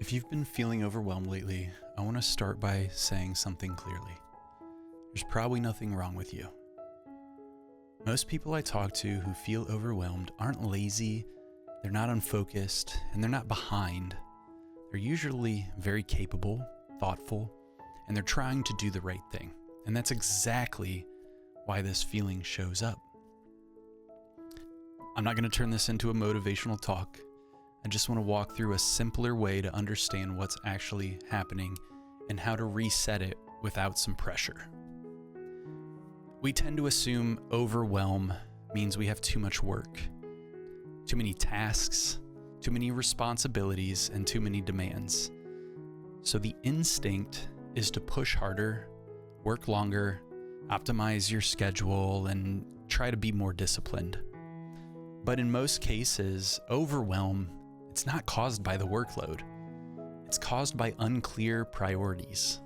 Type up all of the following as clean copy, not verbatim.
If you've been feeling overwhelmed lately, I want to start by saying something clearly. There's probably nothing wrong with you. Most people I talk to who feel overwhelmed aren't lazy, they're not unfocused, and they're not behind. They're usually very capable, thoughtful, and they're trying to do the right thing. And that's exactly why this feeling shows up. I'm not going to turn this into a motivational talk. I just want to walk through a simpler way to understand what's actually happening and how to reset it without some pressure. We tend to assume overwhelm means we have too much work, too many tasks, too many responsibilities, and too many demands. So the instinct is to push harder, work longer, optimize your schedule, and try to be more disciplined. But in most cases, overwhelm, it's not caused by the workload. It's caused by unclear priorities.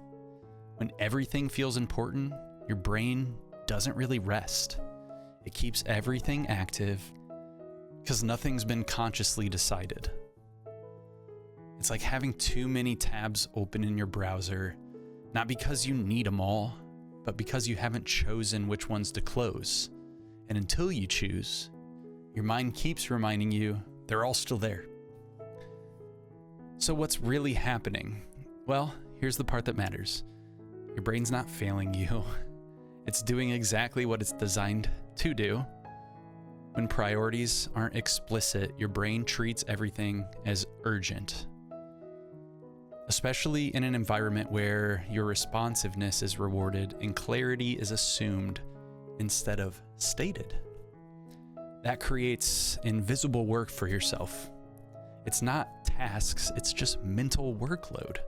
When everything feels important, your brain doesn't really rest. It keeps everything active because nothing's been consciously decided. It's like having too many tabs open in your browser, not because you need them all, but because you haven't chosen which ones to close. And until you choose, your mind keeps reminding you they're all still there. So what's really happening? Well, here's the part that matters. Your brain's not failing you. It's doing exactly what it's designed to do. When priorities aren't explicit, your brain treats everything as urgent. Especially in an environment where your responsiveness is rewarded and clarity is assumed instead of stated. That creates invisible work for yourself. It's not tasks, it's just mental workload.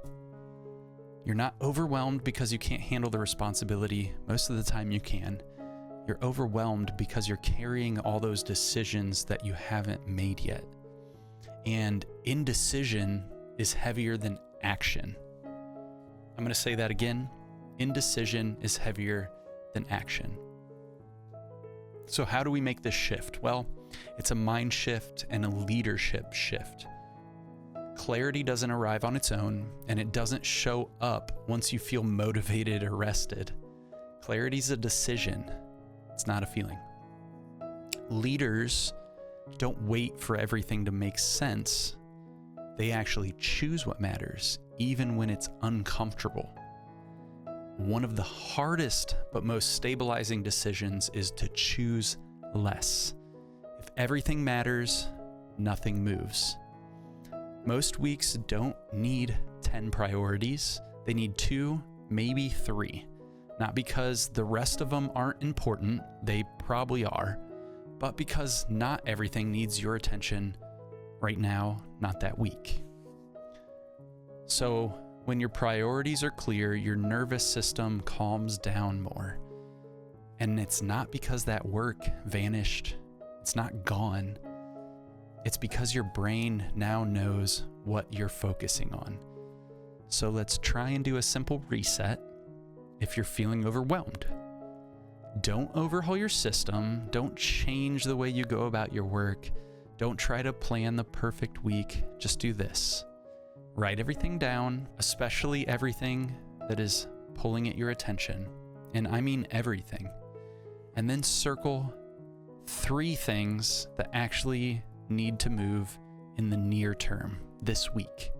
You're not overwhelmed because you can't handle the responsibility. Most of the time you can. You're overwhelmed because you're carrying all those decisions that you haven't made yet. And indecision is heavier than action. I'm going to say that again. Indecision is heavier than action. So how do we make this shift? Well, it's a mind shift and a leadership shift. Clarity doesn't arrive on its own, and it doesn't show up once you feel motivated or rested. Clarity's a decision. It's not a feeling. Leaders don't wait for everything to make sense. They actually choose what matters, even when it's uncomfortable. One of the hardest but most stabilizing decisions is to choose less. If everything matters, nothing moves. Most weeks don't need 10 priorities. They need 2, maybe 3. Not because the rest of them aren't important, they probably are, but because not everything needs your attention right now, not that week. So when your priorities are clear, your nervous system calms down more. And it's not because that work vanished. It's not gone. It's because your brain now knows what you're focusing on. So let's try and do a simple reset if you're feeling overwhelmed. Don't overhaul your system. Don't change the way you go about your work. Don't try to plan the perfect week. Just do this. Write everything down, especially everything that is pulling at your attention. And I mean everything. And then circle 3 things that actually need to move in the near term this week.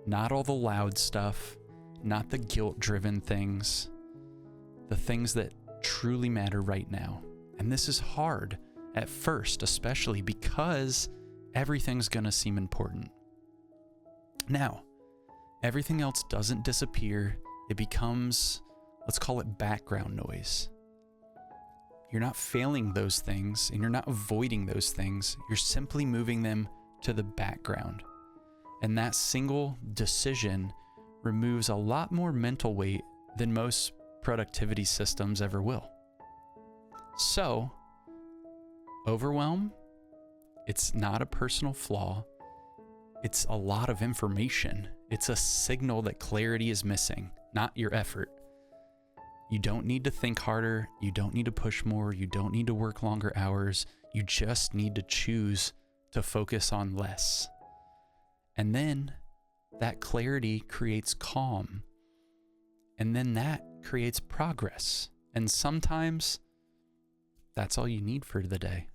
Not all the loud stuff, not the guilt-driven things, the things that truly matter right now. And this is hard at first, especially because everything's going to seem important. Now, everything else doesn't disappear. It becomes, let's call it background noise. You're not failing those things and you're not avoiding those things. You're simply moving them to the background. And that single decision removes a lot more mental weight than most productivity systems ever will. So, overwhelm, it's not a personal flaw. It's a lot of information. It's a signal that clarity is missing, not your effort. You don't need to think harder. You don't need to push more. You don't need to work longer hours. You just need to choose to focus on less. And then That clarity creates calm. And then that creates progress. And sometimes that's all you need for the day.